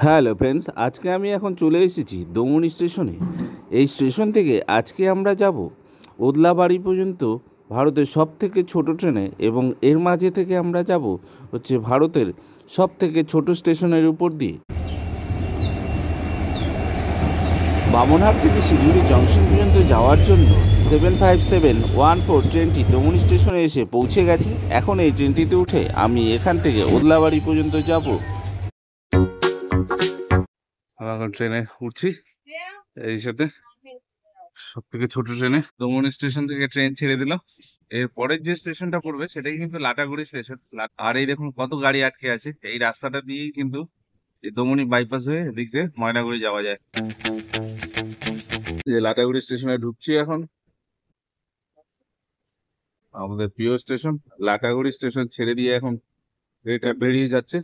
Hello friends, আজকে আমি এখন চলে এসেছি দমন স্টেশনে। এই স্টেশন থেকে আজকে আমরা যাব ওদলাবাড়ি পর্যন্ত ভারতের সবথেকে ছোট ট্রেনে, এবং এর মাঝে থেকে আমরা যাব হচ্ছে ভারতের সবথেকে ছোট স্টেশনের উপর দিয়ে। বামনহাট থেকে শিলিগুড়ি জংশন পর্যন্ত যাওয়ার জন্য 75714 ট্রেনটি দমন স্টেশনে এসে পৌঁছে গেছে। এখন এই ট্রেনটিতে উঠে আমি এখান থেকে ওদলাবাড়ি পর্যন্ত যাব। আমি এখন ট্রেনে উঠছি, এই সাথে সব থেকে ছোট ট্রেনে। দমন স্টেশন থেকে ট্রেন ছেড়ে দিলাম। এর পরের যে স্টেশনটা পড়বে সেটাই কিন্তু লাটাগুড়ি স্টেশন। আর এই দেখুন কত গাড়ি আটকে আছে। এই রাস্তাটা দিয়েই কিন্তু এই দমনি বাইপাস হয়ে এদিক দিয়ে ময়নাগুড়ি যাওয়া যায়। যে লাটাগুড়ি স্টেশনে ঢুকছি এখন, আমাদের প্রিয় স্টেশন লাটাগুড়ি স্টেশন ছেড়ে দিয়ে এখন এটা বেরিয়ে যাচ্ছে।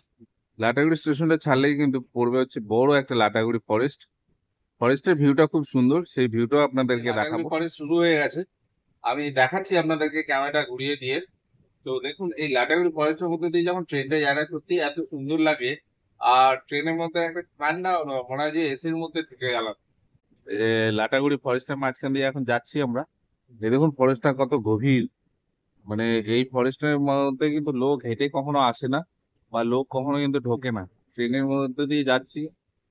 লাটাগুড়ি স্টেশনটা ছাড়লেই কিন্তু পড়বে হচ্ছে বড় একটা লাটাগুড়ি ফরেস্ট। ফরেস্টের ভিউটা খুব সুন্দর, সেই ভিউটাও আপনাদেরকে দেখাবো। ফরেস্ট শুরু হয়ে গেছে, আমি দেখাচ্ছি আপনাদেরকে ক্যামেরাটা ঘুরিয়ে দিয়ে। তো দেখুন এই লাটাগুড়ি ফরেস্টের মধ্যে দিয়ে যখন ট্রেনটা যায় সত্যি এত সুন্দর লাগে। আর ট্রেনের মধ্যে একটা ঠান্ডা মনে হয় যে এসির মধ্যে ঢুকে গেলাম। লাটাগুড়ি ফরেস্টের মাঝখান দিয়ে এখন যাচ্ছি আমরা। দেখুন ফরেস্টটা কত গভীর, মানে এই ফরেস্টের মধ্যে কিন্তু লোক হেঁটে কখনো আসে না বা লোক কখনো কিন্তু ঢোকে না। ট্রেনের মধ্যে দিয়ে যাচ্ছি,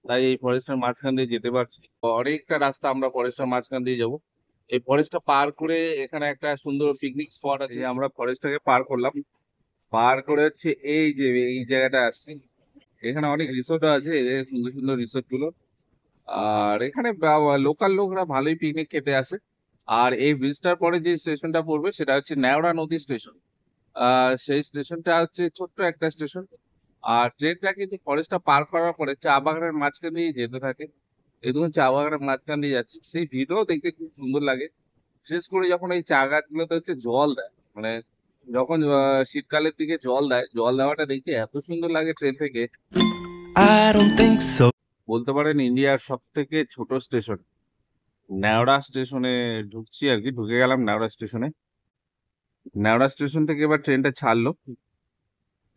তাই এই ফরেস্টের মাঝখান দিয়ে যেতে পারছি। অনেকটা রাস্তা আমরা ফরেস্টের মাঝখান দিয়ে যাব। এই ফরেস্টটা পার করে এখানে একটা সুন্দর পিকনিক স্পট আছে, আমরা ফরেস্টটাকে পার করলাম। পার করে হচ্ছে এই যে এই জায়গাটা আসছি। এখানে অনেক রিসোর্ট আছে, এই যে সুন্দর সুন্দর রিসোর্ট গুলো। আর এখানে লোকাল লোকরা ভালোই পিকনিক খেতে আসে। আর এই ব্রিজটার পরে যে স্টেশনটা পড়বে সেটা হচ্ছে নেওড়া নদী স্টেশন। সেই স্টেশনটা হচ্ছে ছোট্ট একটা স্টেশন। আর ট্রেনটা কিন্তু ফরেস্টটা পার করার পরে চা বাগানের মাঝখান দিয়ে যেতে থাকে। এই ধরুন চা বাগানের মাঝখান দিয়ে যাচ্ছে, সেই ভিউটাও দেখতে খুব সুন্দর লাগে। বিশেষ করে যখন এই চা গাছগুলোতে হচ্ছে জল দেয়, মানে যখন শীতকালের দিকে জল দেয়, জল দেওয়াটা দেখতে এত সুন্দর লাগে ট্রেন থেকে। I don't think so. বলতে পারেন ইন্ডিয়ার সব থেকে ছোট স্টেশন নেওড়া স্টেশনে ঢুকছি আর কি, ঢুকে গেলাম নেওড়া স্টেশনে। নেওড়া স্টেশন থেকে এবার ট্রেনটা ছাড়লো।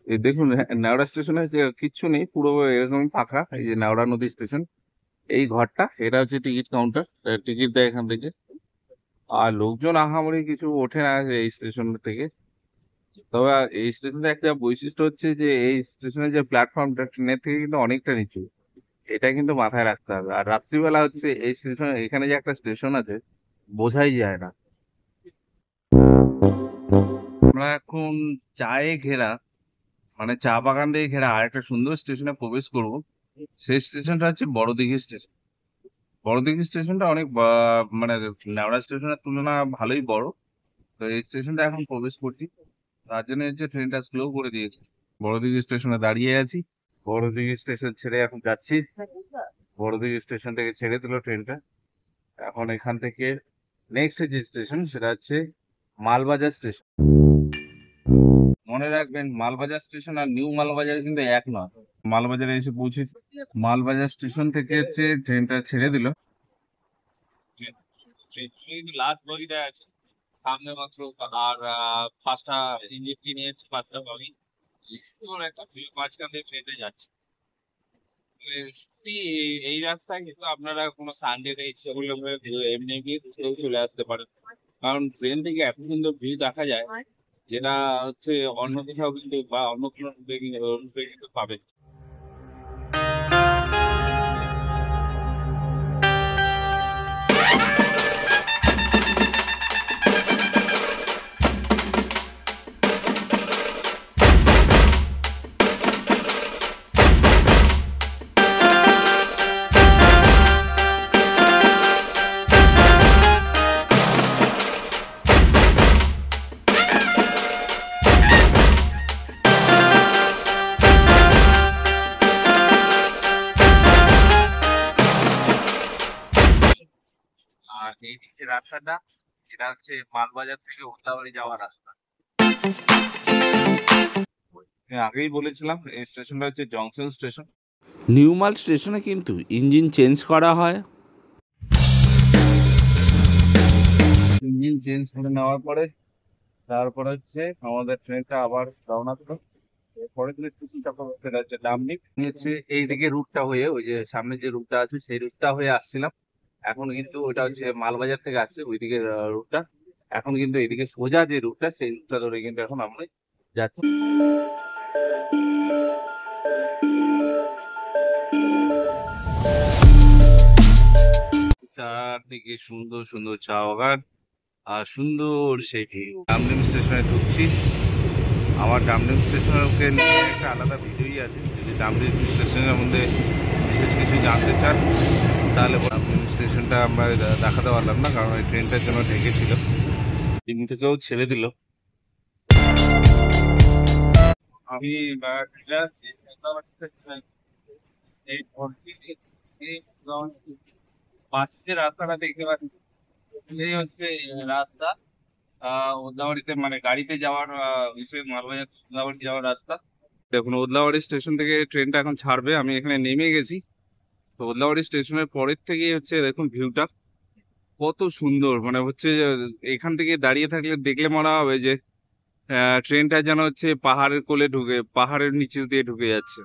এই দেখুন নেওড়া স্টেশনে কিচ্ছু নেই, পুরো এরকম ফাঁকা। এই যে নেওড়া নদী স্টেশন, এই ঘরটা এটা হচ্ছে টিকিট কাউন্টার, টিকিট দেয় এখান থেকে। আর লোকজন আহামরি কিছু ওঠে না এই স্টেশন থেকে। তবে এই স্টেশনের একটা বৈশিষ্ট্য হচ্ছে যে এই স্টেশনের যে প্ল্যাটফর্মটা ট্রেনের থেকে কিন্তু অনেকটা নিচু, এটা কিন্তু মাথায় রাখতে হবে। আর রাত্রিবেলা হচ্ছে এই স্টেশন, এখানে যে একটা স্টেশন আছে বোঝাই যায় না। আমরা এখন চায়ে ঘেরা, মানে চা বাগান দিয়ে ঘেরা আর একটা সুন্দর স্টেশনে প্রবেশ করব। সেই স্টেশনটা হচ্ছে বড়দিঘি স্টেশন। বড়দিঘি স্টেশনটা অনেক মানে নেওড়া স্টেশনের তুলনা ভালোই বড়। তো এই স্টেশনটা এখন প্রবেশ করছি, তার জন্য হচ্ছে ট্রেনটা স্লো করে দিয়েছে। বড়দিঘি স্টেশনে দাঁড়িয়ে আছি, বড়দিঘি স্টেশন ছেড়ে এখন যাচ্ছি। বড়দিঘি স্টেশন থেকে ছেড়ে দিল ট্রেনটা। এখন এখান থেকে নেক্সট যে স্টেশন সেটা হচ্ছে মালবাজার স্টেশন। মনে রাখবেন মালবাজার স্টেশন আর নিউ মালবাজার কিন্তু এক নয়। মালবাজারে এসে পৌঁছেছি। মালবাজার স্টেশন থেকে হচ্ছে ট্রেনটা ছেড়ে দিল। লাস্ট বগিটা আছে সামনে মাত্র, আর পাঁচটা ইঞ্জিন নিয়েছে, পাঁচটা বগি। একটা মাঝখান দিয়ে ট্রেনটা যাচ্ছে। সত্যি এই রাস্তায় কিন্তু আপনারা কোনো সানডে ইচ্ছে করলে এমনি গিয়ে চলে আসতে পারেন, কারণ ট্রেন থেকে এত সুন্দর ভিউ দেখা যায়, যেটা হচ্ছে অন্য কোথাও কিন্তু বা অন্য কোনো রুটে কিন্তু পাবেন। আর এই দিকে রাস্তাটা, এটা হচ্ছে মালবাজার থেকে ওদলাবাড়ি যাওয়ার রাস্তা। আগেই বলেছিলাম এই স্টেশনটা হচ্ছে জংশন স্টেশন। নিউ মাল স্টেশনে কিন্তু ইঞ্জিন চেঞ্জ করা হয়। ইঞ্জিন চেঞ্জ করে নেওয়ার পরে তারপর হচ্ছে আমাদের ট্রেনটা আবার রওনা দিল। পরের যে স্টেশনটা পাবো সেটা হচ্ছে ডামনি। আমি হচ্ছে এইদিকে রুটটা হয়ে ওই যে সামনে যে রুটটা আছে সেই রুটটা হয়ে আসছিলাম। এখন কিন্তু ওটা হচ্ছে মালবাজার থেকে আসছে ওইদিকে রুটটা। এখন কিন্তু এদিকে সোজা যে রুটটা সেই রুটটা ধরে কিন্তু এখন আমরা যাচ্ছি। চারদিকে সুন্দর সুন্দর চা বাগান আর সুন্দর সেই ভিউ। ডামডিম স্টেশনে ঢুকছি। আমার ডামডিম স্টেশনকে নিয়ে একটা আলাদা ভিডিওই আছে, যদি ডামডিম স্টেশনের মধ্যে বিশেষ কিছু জানতে চান তাহলে ডামডিম স্টেশনটা আমরা দেখাতে পারলাম না, কারণ ওই ট্রেনটার জন্য ঢেকেছিল। ডিম থেকেও ছেড়ে দিল। আমি পাশে যে রাস্তাটা দেখতে পাচ্ছি এই হচ্ছে রাস্তা ওদলাবাড়িতে, মানে গাড়িতে যাওয়ার বিশেষ মালবাজার ওদলাবাড়ি যাওয়ার রাস্তা। দেখুন ওদলাবাড়ি স্টেশন থেকে ট্রেনটা এখন ছাড়বে, আমি এখানে নেমে গেছি। তো ওদলাবাড়ি স্টেশনের পরের থেকেই হচ্ছে দেখুন ভিউটা কত সুন্দর, মানে হচ্ছে যে এখান থেকে দাঁড়িয়ে থাকলে দেখলে মনে হবে যে ট্রেনটা যেন হচ্ছে পাহাড়ের কোলে ঢুকে, পাহাড়ের নিচে দিয়ে ঢুকে যাচ্ছে।